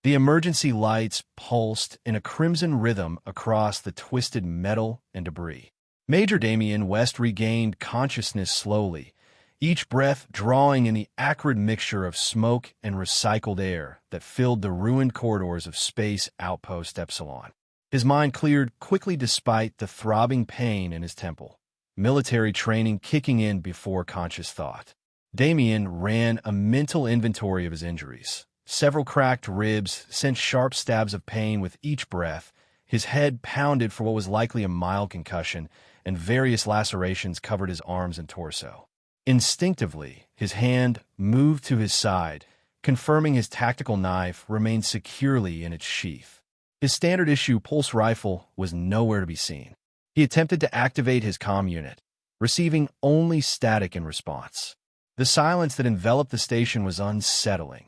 The emergency lights pulsed in a crimson rhythm across the twisted metal and debris. Major Damien West regained consciousness slowly, each breath drawing in the acrid mixture of smoke and recycled air that filled the ruined corridors of Space Outpost Epsilon. His mind cleared quickly despite the throbbing pain in his temple, military training kicking in before conscious thought. Damien ran a mental inventory of his injuries. Several cracked ribs sent sharp stabs of pain with each breath. His head pounded for what was likely a mild concussion, and various lacerations covered his arms and torso. Instinctively, his hand moved to his side, confirming his tactical knife remained securely in its sheath. His standard-issue pulse rifle was nowhere to be seen. He attempted to activate his comm unit, receiving only static in response. The silence that enveloped the station was unsettling.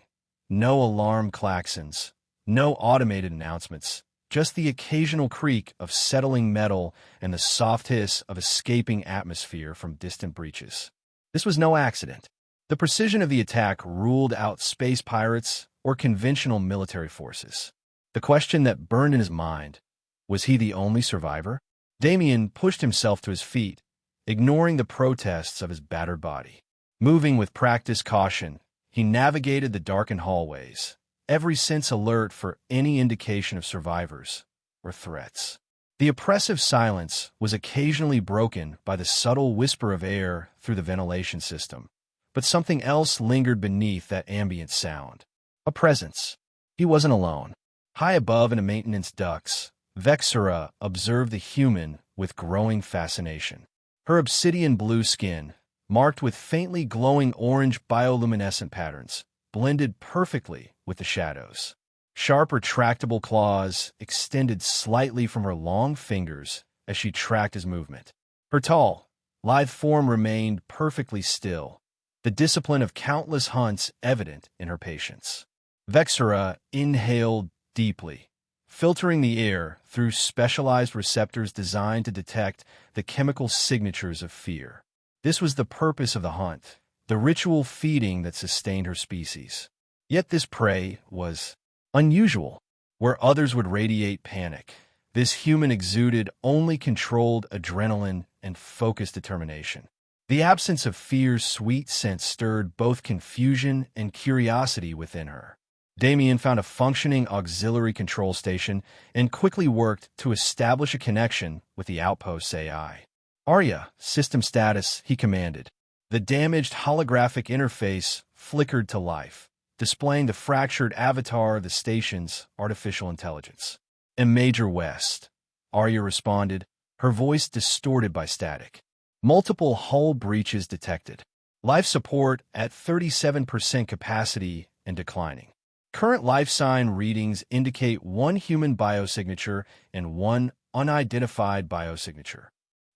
No alarm klaxons, no automated announcements, just the occasional creak of settling metal and the soft hiss of escaping atmosphere from distant breaches. This was no accident. The precision of the attack ruled out space pirates or conventional military forces. The question that burned in his mind, was he the only survivor? Damien pushed himself to his feet, ignoring the protests of his battered body. Moving with practiced caution, he navigated the darkened hallways, every sense alert for any indication of survivors or threats. The oppressive silence was occasionally broken by the subtle whisper of air through the ventilation system, but something else lingered beneath that ambient sound. A presence. He wasn't alone. High above in the maintenance ducts, Vexera observed the human with growing fascination. Her obsidian blue skin, marked with faintly glowing orange bioluminescent patterns, blended perfectly with the shadows. Sharp, retractable claws extended slightly from her long fingers as she tracked his movement. Her tall, lithe form remained perfectly still, the discipline of countless hunts evident in her patience. Vexera inhaled deeply, filtering the air through specialized receptors designed to detect the chemical signatures of fear. This was the purpose of the hunt, the ritual feeding that sustained her species. Yet this prey was unusual. Where others would radiate panic, this human exuded only controlled adrenaline and focused determination. The absence of fear's sweet scent stirred both confusion and curiosity within her. Damien found a functioning auxiliary control station and quickly worked to establish a connection with the outpost's AI. "Arya, system status," he commanded. The damaged holographic interface flickered to life, displaying the fractured avatar of the station's artificial intelligence. "In Major West," Arya responded, her voice distorted by static. "Multiple hull breaches detected. Life support at 37% capacity and declining. Current life sign readings indicate one human biosignature and one unidentified biosignature."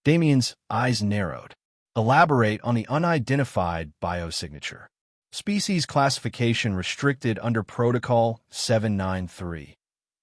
Damien's eyes narrowed. "Elaborate on the unidentified biosignature." "Species classification restricted under Protocol 793,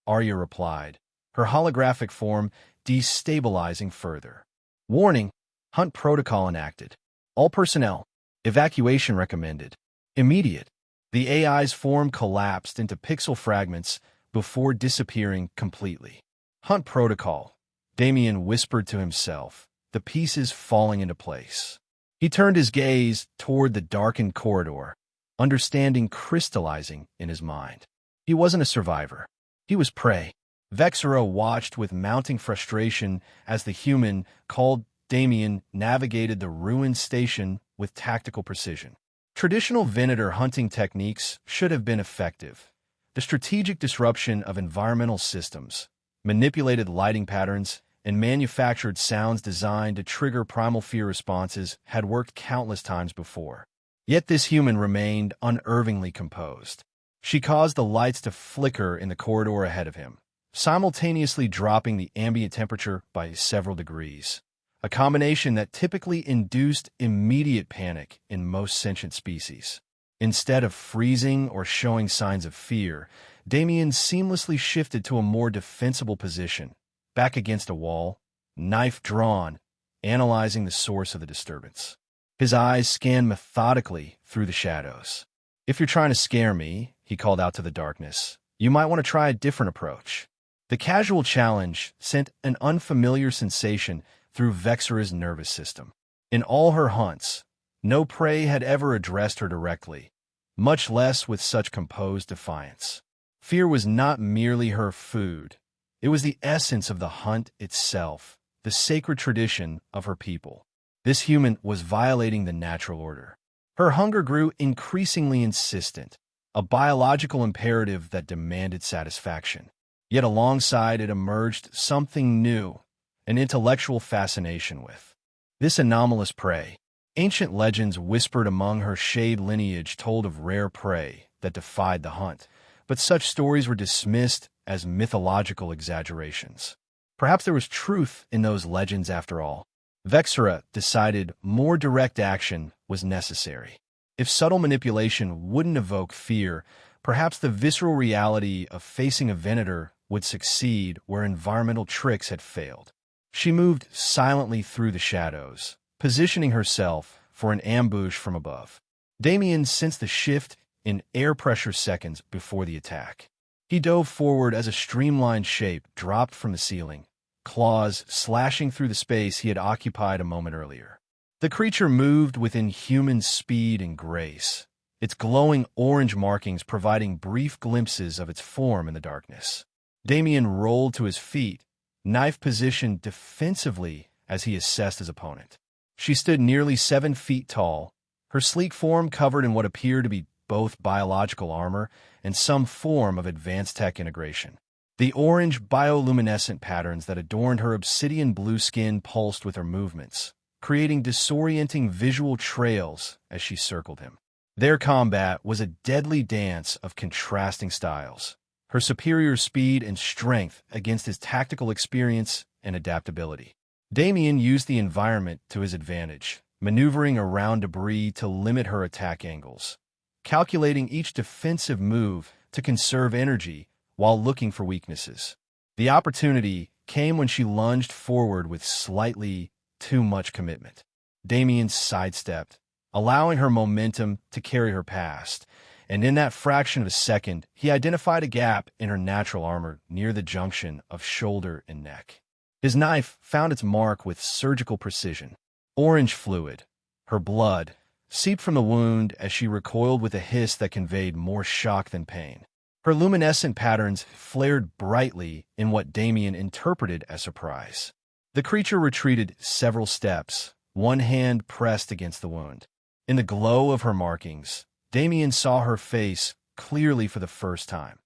Arya replied, her holographic form destabilizing further. "Warning, hunt protocol enacted. All personnel, evacuation recommended. Immediate." The AI's form collapsed into pixel fragments before disappearing completely. "Hunt protocol," Damien whispered to himself, the pieces falling into place. He turned his gaze toward the darkened corridor, understanding crystallizing in his mind. He wasn't a survivor. He was prey. Vexera watched with mounting frustration as the human called Damien navigated the ruined station with tactical precision. Traditional Venator hunting techniques should have been effective. The strategic disruption of environmental systems, manipulated lighting patterns, and manufactured sounds designed to trigger primal fear responses had worked countless times before. Yet this human remained unervingly composed. She caused the lights to flicker in the corridor ahead of him, simultaneously dropping the ambient temperature by several degrees, a combination that typically induced immediate panic in most sentient species. Instead of freezing or showing signs of fear, Damien seamlessly shifted to a more defensible position, back against a wall, knife drawn, analyzing the source of the disturbance. His eyes scanned methodically through the shadows. "If you're trying to scare me," he called out to the darkness, You might want to try a different approach. The casual challenge sent an unfamiliar sensation through Vexera's nervous system. In all her hunts, no prey had ever addressed her directly, much less with such composed defiance. Fear was not merely her food. It was the essence of the hunt itself, the sacred tradition of her people. This human was violating the natural order. Her hunger grew increasingly insistent, a biological imperative that demanded satisfaction. Yet alongside it emerged something new, an intellectual fascination with this anomalous prey. Ancient legends whispered among her shade lineage told of rare prey that defied the hunt, but such stories were dismissed as mythological exaggerations. Perhaps there was truth in those legends after all. Vexera decided more direct action was necessary. If subtle manipulation wouldn't evoke fear, perhaps the visceral reality of facing a Venator would succeed where environmental tricks had failed. She moved silently through the shadows, positioning herself for an ambush from above. Damien sensed the shift in air pressure seconds before the attack. He dove forward as a streamlined shape dropped from the ceiling, claws slashing through the space he had occupied a moment earlier. The creature moved with inhuman speed and grace, its glowing orange markings providing brief glimpses of its form in the darkness. Damien rolled to his feet, knife positioned defensively as he assessed his opponent. She stood nearly 7 feet tall, her sleek form covered in what appeared to be both biological armor and some form of advanced tech integration. The orange bioluminescent patterns that adorned her obsidian blue skin pulsed with her movements, creating disorienting visual trails as she circled him. Their combat was a deadly dance of contrasting styles, her superior speed and strength against his tactical experience and adaptability. Damien used the environment to his advantage, maneuvering around debris to limit her attack angles, calculating each defensive move to conserve energy while looking for weaknesses. The opportunity came when she lunged forward with slightly too much commitment. Damien sidestepped, allowing her momentum to carry her past, and in that fraction of a second, he identified a gap in her natural armor near the junction of shoulder and neck. His knife found its mark with surgical precision. Orange fluid, her blood, seeped from the wound as she recoiled with a hiss that conveyed more shock than pain. Her luminescent patterns flared brightly in what Damien interpreted as surprise. The creature retreated several steps, one hand pressed against the wound. In the glow of her markings, Damien saw her face clearly for the first time.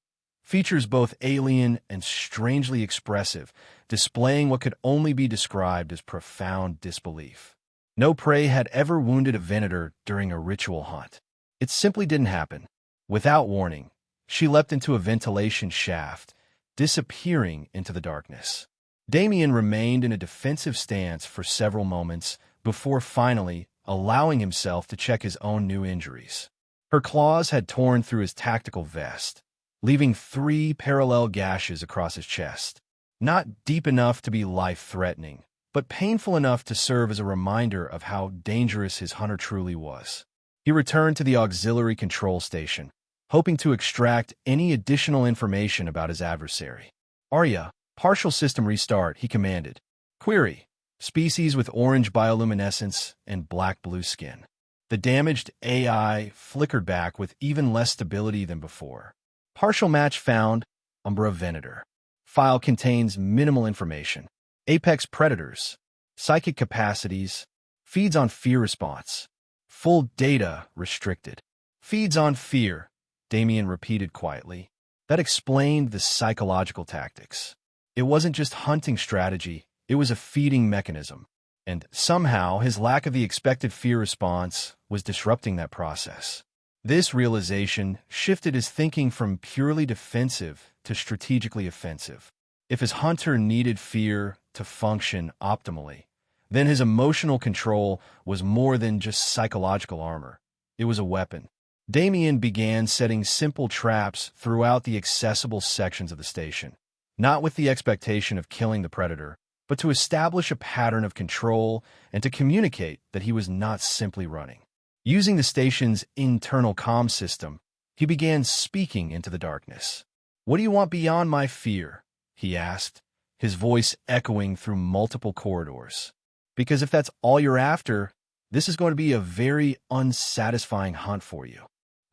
Features both alien and strangely expressive, displaying what could only be described as profound disbelief. No prey had ever wounded a Venator during a ritual hunt. It simply didn't happen. Without warning, she leapt into a ventilation shaft, disappearing into the darkness. Damien remained in a defensive stance for several moments before finally allowing himself to check his own new injuries. Her claws had torn through his tactical vest, leaving 3 parallel gashes across his chest. Not deep enough to be life-threatening, but painful enough to serve as a reminder of how dangerous his hunter truly was. He returned to the auxiliary control station, hoping to extract any additional information about his adversary. "Arya, partial system restart," he commanded. "Query: species with orange bioluminescence and black-blue skin." The damaged AI flickered back with even less stability than before. "Partial match found, Umbra Venator. File contains minimal information. Apex predators, psychic capacities, feeds on fear response. Full data restricted." "Feeds on fear," Damien repeated quietly. That explained the psychological tactics. It wasn't just hunting strategy, it was a feeding mechanism. And somehow his lack of the expected fear response was disrupting that process. This realization shifted his thinking from purely defensive to strategically offensive. If his hunter needed fear to function optimally, then his emotional control was more than just psychological armor. It was a weapon. Damien began setting simple traps throughout the accessible sections of the station, not with the expectation of killing the predator, but to establish a pattern of control and to communicate that he was not simply running. Using the station's internal comm system, he began speaking into the darkness. "What do you want beyond my fear?" he asked, his voice echoing through multiple corridors. "Because if that's all you're after, this is going to be a very unsatisfying hunt for you."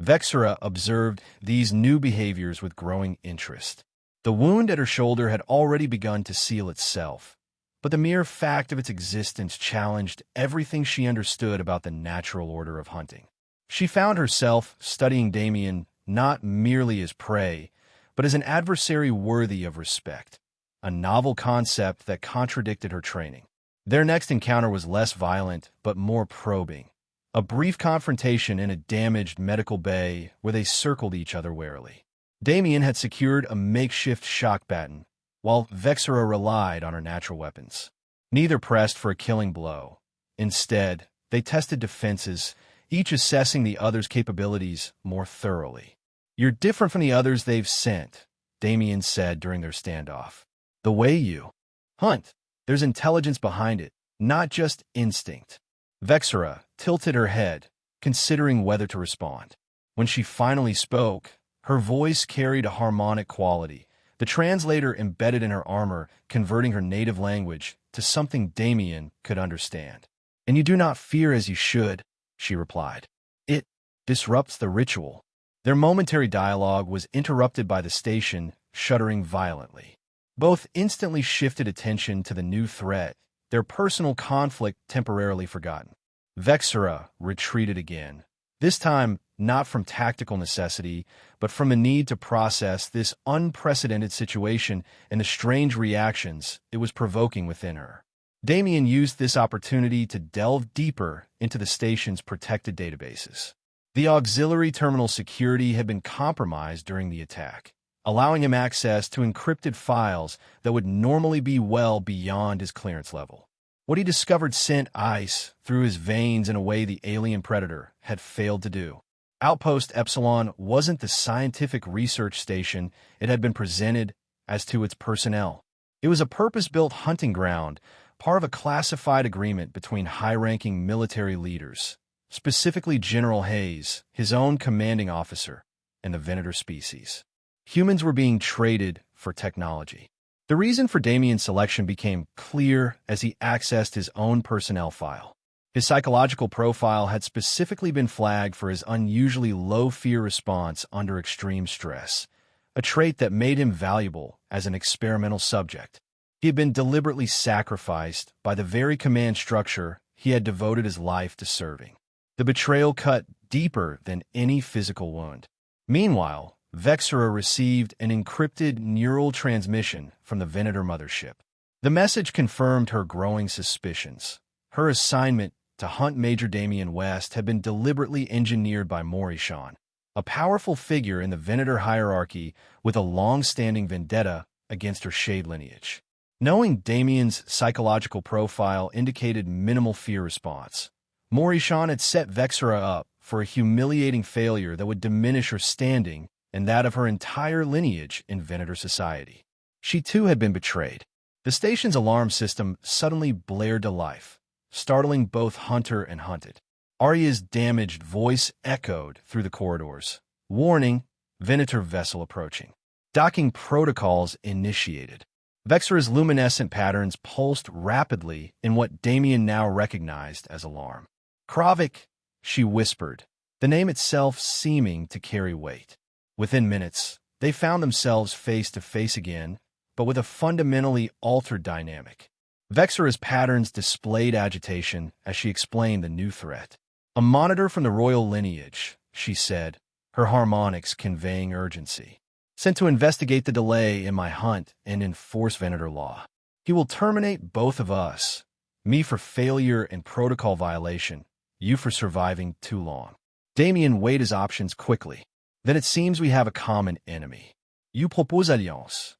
Vexera observed these new behaviors with growing interest. The wound at her shoulder had already begun to seal itself, but the mere fact of its existence challenged everything she understood about the natural order of hunting. She found herself studying Damien not merely as prey, but as an adversary worthy of respect, a novel concept that contradicted her training. Their next encounter was less violent, but more probing. A brief confrontation in a damaged medical bay where they circled each other warily. Damien had secured a makeshift shock baton, while Vexera relied on her natural weapons. Neither pressed for a killing blow. Instead, they tested defenses, each assessing the other's capabilities more thoroughly. "You're different from the others they've sent," Damien said during their standoff. "The way you hunt, there's intelligence behind it, not just instinct." Vexera tilted her head, considering whether to respond. When she finally spoke, her voice carried a harmonic quality, the translator embedded in her armor, converting her native language to something Damien could understand. "And you do not fear as you should," she replied. "It disrupts the ritual." Their momentary dialogue was interrupted by the station shuddering violently. Both instantly shifted attention to the new threat, their personal conflict temporarily forgotten. Vexera retreated again, this time not from tactical necessity, but from a need to process this unprecedented situation and the strange reactions it was provoking within her. Damien used this opportunity to delve deeper into the station's protected databases. The auxiliary terminal security had been compromised during the attack, allowing him access to encrypted files that would normally be well beyond his clearance level. What he discovered sent ice through his veins in a way the alien predator had failed to do. Outpost Epsilon wasn't the scientific research station it had been presented as to its personnel. It was a purpose-built hunting ground, part of a classified agreement between high-ranking military leaders, specifically General Hayes, his own commanding officer, and the Venator species. Humans were being traded for technology. The reason for Damien's selection became clear as he accessed his own personnel file. His psychological profile had specifically been flagged for his unusually low fear response under extreme stress, a trait that made him valuable as an experimental subject. He had been deliberately sacrificed by the very command structure he had devoted his life to serving. The betrayal cut deeper than any physical wound. Meanwhile, Vexera received an encrypted neural transmission from the Venator mothership. The message confirmed her growing suspicions. Her assignment to hunt Major Damien West had been deliberately engineered by Morishan, a powerful figure in the Venator hierarchy with a long-standing vendetta against her shade lineage. Knowing Damien's psychological profile indicated minimal fear response, Morishan had set Vexera up for a humiliating failure that would diminish her standing and that of her entire lineage in Venator society. She too had been betrayed. The station's alarm system suddenly blared to life, startling both hunter and hunted. Arya's damaged voice echoed through the corridors. "Warning, Venator vessel approaching." Docking protocols initiated. Vexera's luminescent patterns pulsed rapidly in what Damien now recognized as alarm. "Kravik," she whispered, the name itself seeming to carry weight. Within minutes, they found themselves face to face again, but with a fundamentally altered dynamic. Vexera's patterns displayed agitation as she explained the new threat. "A monitor from the royal lineage," she said, her harmonics conveying urgency. "Sent to investigate the delay in my hunt and enforce Venator law. He will terminate both of us, me for failure and protocol violation, you for surviving too long." Damien weighed his options quickly. "Then it seems we have a common enemy." "You propose alliance?"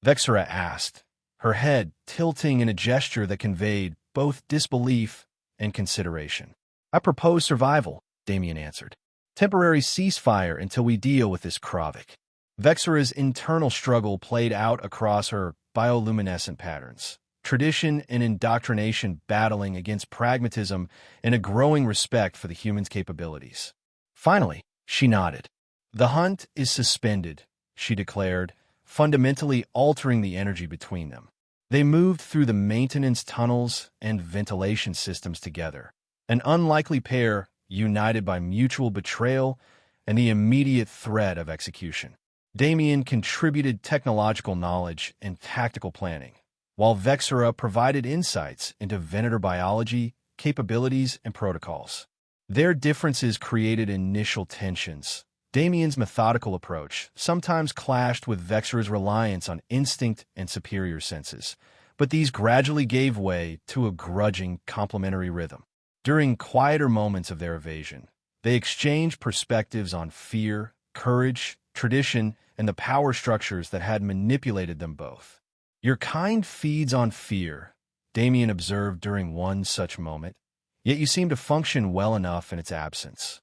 Vexera asked, her head tilting in a gesture that conveyed both disbelief and consideration. "I propose survival," Damien answered. "Temporary ceasefire until we deal with this Kravik." Vexera's internal struggle played out across her bioluminescent patterns, tradition and indoctrination battling against pragmatism and a growing respect for the human's capabilities. Finally, she nodded. "The hunt is suspended," she declared, fundamentally altering the energy between them. They moved through the maintenance tunnels and ventilation systems together, an unlikely pair united by mutual betrayal and the immediate threat of execution. Damien contributed technological knowledge and tactical planning, while Vexera provided insights into Venator biology, capabilities, and protocols. Their differences created initial tensions. Damien's methodical approach sometimes clashed with Vexera's reliance on instinct and superior senses, but these gradually gave way to a grudging complementary rhythm. During quieter moments of their evasion, they exchanged perspectives on fear, courage, tradition, and the power structures that had manipulated them both. "Your kind feeds on fear," Damien observed during one such moment, "yet you seem to function well enough in its absence."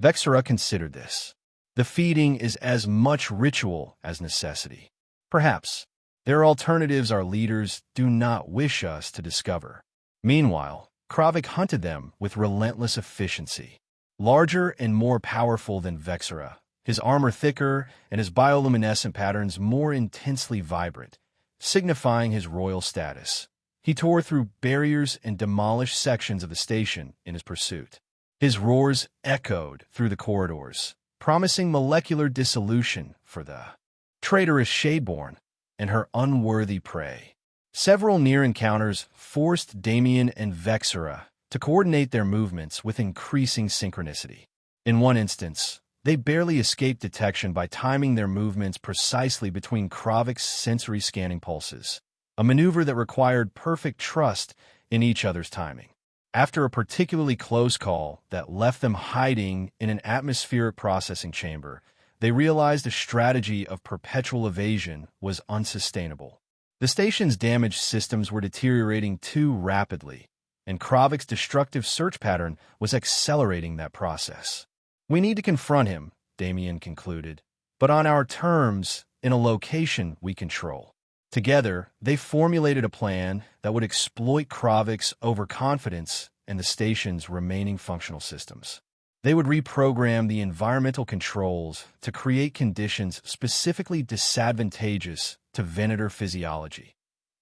Vexera considered this. The feeding is as much ritual as necessity. Perhaps there are alternatives our leaders do not wish us to discover. Meanwhile, Kravik hunted them with relentless efficiency. Larger and more powerful than Vexera, his armor thicker and his bioluminescent patterns more intensely vibrant, signifying his royal status. He tore through barriers and demolished sections of the station in his pursuit. His roars echoed through the corridors, promising molecular dissolution for the traitorous Shadeborn and her unworthy prey. Several near encounters forced Damien and Vexera to coordinate their movements with increasing synchronicity. In one instance, they barely escaped detection by timing their movements precisely between Kravik's sensory scanning pulses, a maneuver that required perfect trust in each other's timing. After a particularly close call that left them hiding in an atmospheric processing chamber, they realized a strategy of perpetual evasion was unsustainable. The station's damaged systems were deteriorating too rapidly, and Kravik's destructive search pattern was accelerating that process. "We need to confront him," Damien concluded, "but on our terms, in a location we control." Together, they formulated a plan that would exploit Kravik's overconfidence and the station's remaining functional systems. They would reprogram the environmental controls to create conditions specifically disadvantageous to Venator physiology,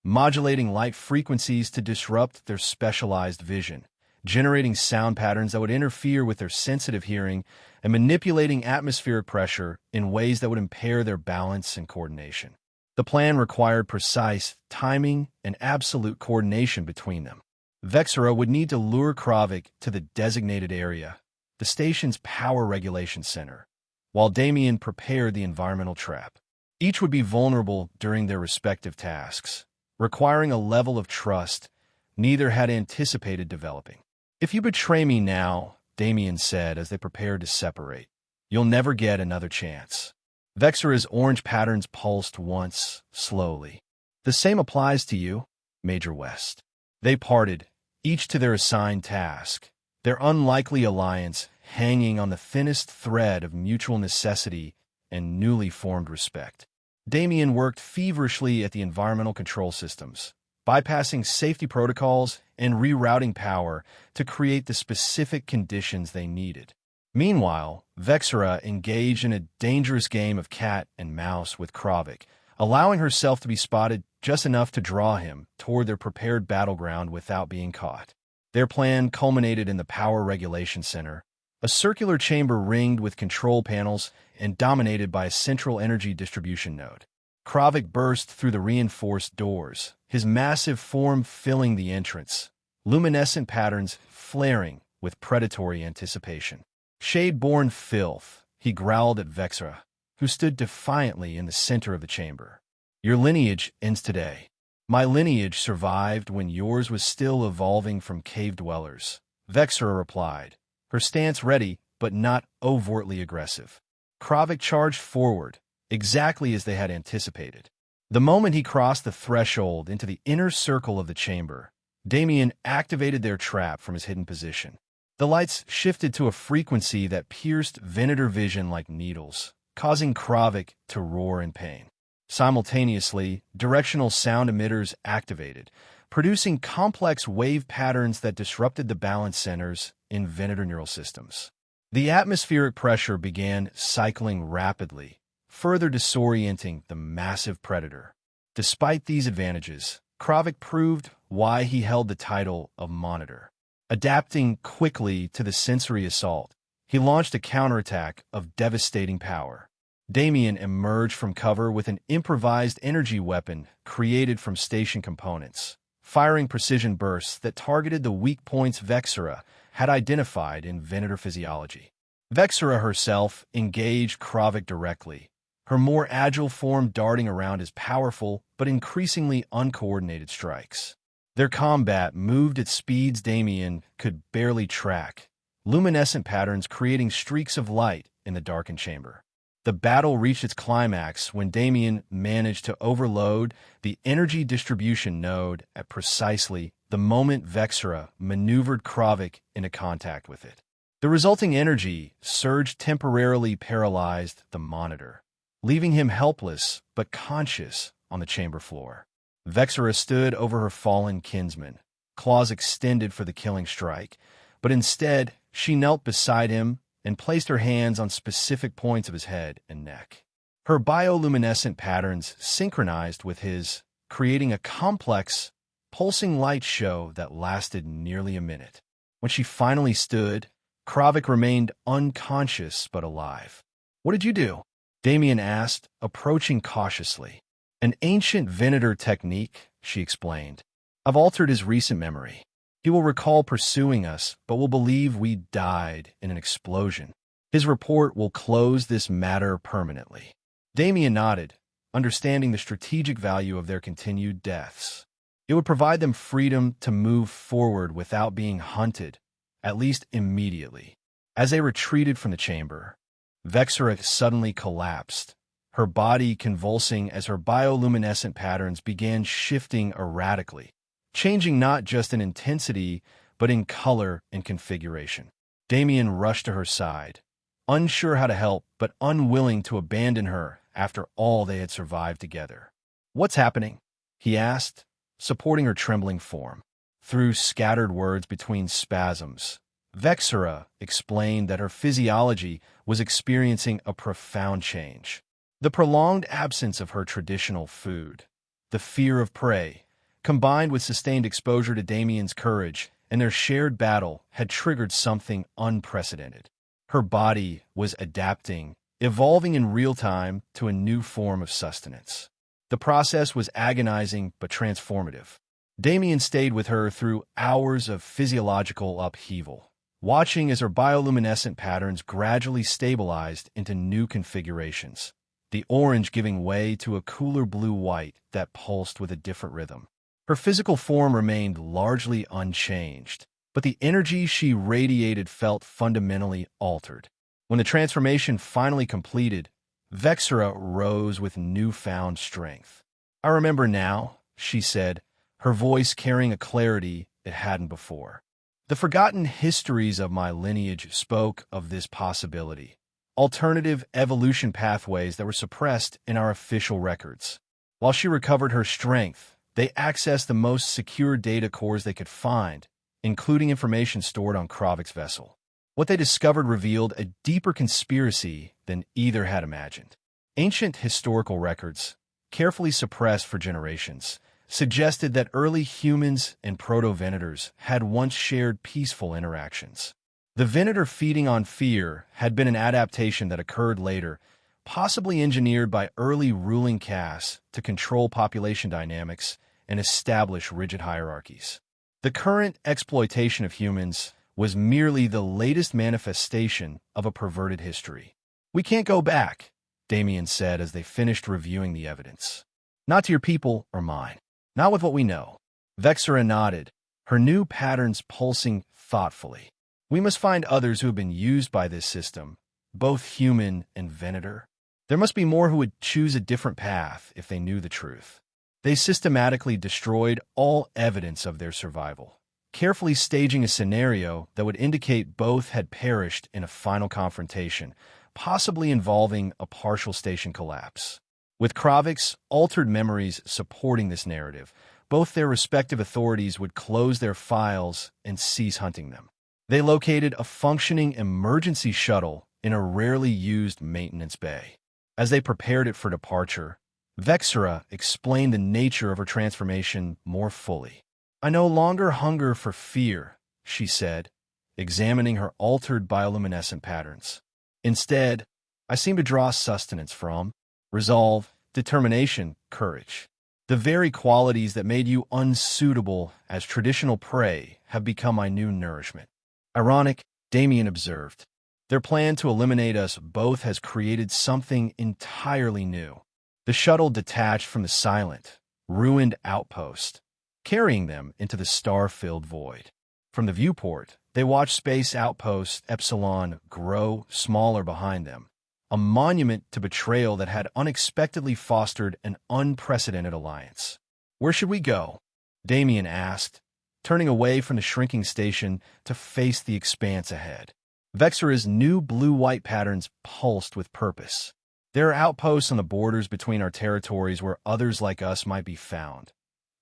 modulating light frequencies to disrupt their specialized vision, generating sound patterns that would interfere with their sensitive hearing, and manipulating atmospheric pressure in ways that would impair their balance and coordination. The plan required precise timing and absolute coordination between them. Vexera would need to lure Kravik to the designated area, the station's power regulation center, while Damien prepared the environmental trap. Each would be vulnerable during their respective tasks, requiring a level of trust neither had anticipated developing. "If you betray me now," Damien said as they prepared to separate, "you'll never get another chance." Vexera's orange patterns pulsed once, slowly. "The same applies to you, Major West." They parted, each to their assigned task, their unlikely alliance hanging on the thinnest thread of mutual necessity and newly formed respect. Damien worked feverishly at the environmental control systems, bypassing safety protocols and rerouting power to create the specific conditions they needed. Meanwhile, Vexera engaged in a dangerous game of cat and mouse with Kravik, allowing herself to be spotted just enough to draw him toward their prepared battleground without being caught. Their plan culminated in the Power Regulation Center, a circular chamber ringed with control panels and dominated by a central energy distribution node. Kravik burst through the reinforced doors, his massive form filling the entrance, luminescent patterns flaring with predatory anticipation. "Shade-born filth," he growled at Vexera, who stood defiantly in the center of the chamber. "Your lineage ends today. My lineage survived when yours was still evolving from cave dwellers," Vexera replied, her stance ready but not overtly aggressive. Kravik charged forward, exactly as they had anticipated. The moment he crossed the threshold into the inner circle of the chamber, Damien activated their trap from his hidden position. The lights shifted to a frequency that pierced Venator vision like needles, causing Kravik to roar in pain. Simultaneously, directional sound emitters activated, producing complex wave patterns that disrupted the balance centers in Venator neural systems. The atmospheric pressure began cycling rapidly, further disorienting the massive predator. Despite these advantages, Kravik proved why he held the title of Monitor. Adapting quickly to the sensory assault, he launched a counterattack of devastating power. Damien emerged from cover with an improvised energy weapon created from station components, firing precision bursts that targeted the weak points Vexera had identified in Venator physiology. Vexera herself engaged Kravik directly, her more agile form darting around his powerful but increasingly uncoordinated strikes. Their combat moved at speeds Damien could barely track, luminescent patterns creating streaks of light in the darkened chamber. The battle reached its climax when Damien managed to overload the energy distribution node at precisely the moment Vexera maneuvered Kravik into contact with it. The resulting energy surge temporarily paralyzed the Monitor, leaving him helpless but conscious on the chamber floor. Vexera stood over her fallen kinsman, claws extended for the killing strike, but instead she knelt beside him and placed her hands on specific points of his head and neck. Her bioluminescent patterns synchronized with his, creating a complex, pulsing light show that lasted nearly a minute. When she finally stood, Kravik remained unconscious but alive. "What did you do?" Damien asked, approaching cautiously. "An ancient Venator technique," she explained. "I've altered his recent memory. He will recall pursuing us, but will believe we died in an explosion. His report will close this matter permanently." Damien nodded, understanding the strategic value of their continued deaths. It would provide them freedom to move forward without being hunted, at least immediately. As they retreated from the chamber, Vexera suddenly collapsed, her body convulsing as her bioluminescent patterns began shifting erratically, changing not just in intensity, but in color and configuration. Damien rushed to her side, unsure how to help, but unwilling to abandon her after all they had survived together. "What's happening?" he asked, supporting her trembling form. Through scattered words between spasms, Vexera explained that her physiology was experiencing a profound change. The prolonged absence of her traditional food, the fear of prey, combined with sustained exposure to Damien's courage and their shared battle, had triggered something unprecedented. Her body was adapting, evolving in real time to a new form of sustenance. The process was agonizing but transformative. Damien stayed with her through hours of physiological upheaval, watching as her bioluminescent patterns gradually stabilized into new configurations, the orange giving way to a cooler blue-white that pulsed with a different rhythm. Her physical form remained largely unchanged, but the energy she radiated felt fundamentally altered. When the transformation finally completed, Vexera rose with newfound strength. "I remember now," she said, her voice carrying a clarity it hadn't before. "The forgotten histories of my lineage spoke of this possibility, alternative evolution pathways that were suppressed in our official records. While she recovered her strength, they accessed the most secure data cores they could find, including information stored on Kravik's vessel. What they discovered revealed a deeper conspiracy than either had imagined. Ancient historical records, carefully suppressed for generations, suggested that early humans and proto-Venators had once shared peaceful interactions. The Venator feeding on fear had been an adaptation that occurred later, possibly engineered by early ruling castes to control population dynamics and establish rigid hierarchies. The current exploitation of humans was merely the latest manifestation of a perverted history. "We can't go back," Damien said as they finished reviewing the evidence. "Not to your people or mine. Not with what we know." Vexera nodded, her new patterns pulsing thoughtfully. "We must find others who have been used by this system, both human and Venator. There must be more who would choose a different path if they knew the truth." They systematically destroyed all evidence of their survival, carefully staging a scenario that would indicate both had perished in a final confrontation, possibly involving a partial station collapse. With Kravik's altered memories supporting this narrative, both their respective authorities would close their files and cease hunting them. They located a functioning emergency shuttle in a rarely used maintenance bay. As they prepared it for departure, Vexera explained the nature of her transformation more fully. "I no longer hunger for fear," she said, examining her altered bioluminescent patterns. "Instead, I seem to draw sustenance from resolve, determination, courage. The very qualities that made you unsuitable as traditional prey have become my new nourishment." "Ironic," Damien observed. "Their plan to eliminate us both has created something entirely new." The shuttle detached from the silent, ruined outpost, carrying them into the star-filled void. From the viewport, they watched Space Outpost Epsilon grow smaller behind them, a monument to betrayal that had unexpectedly fostered an unprecedented alliance. "Where should we go?" Damien asked, turning away from the shrinking station to face the expanse ahead. Vexera's new blue-white patterns pulsed with purpose. "There are outposts on the borders between our territories where others like us might be found.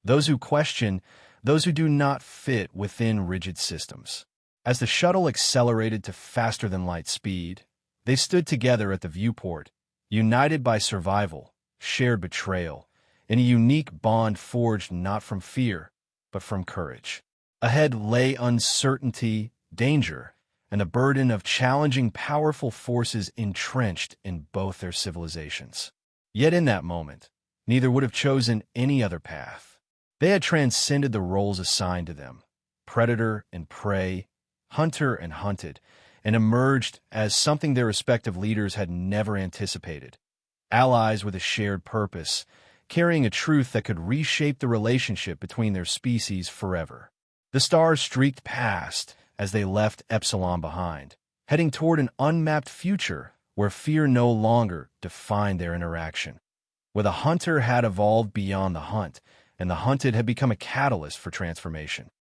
Those who question, those who do not fit within rigid systems." As the shuttle accelerated to faster-than-light speed, they stood together at the viewport, united by survival, shared betrayal, in a unique bond forged not from fear, but from courage. Ahead lay uncertainty, danger, and the burden of challenging powerful forces entrenched in both their civilizations. Yet in that moment, neither would have chosen any other path. They had transcended the roles assigned to them, predator and prey, hunter and hunted, and emerged as something their respective leaders had never anticipated, allies with a shared purpose, carrying a truth that could reshape the relationship between their species forever. The stars streaked past as they left Epsilon behind, heading toward an unmapped future where fear no longer defined their interaction, where the hunter had evolved beyond the hunt, and the hunted had become a catalyst for transformation.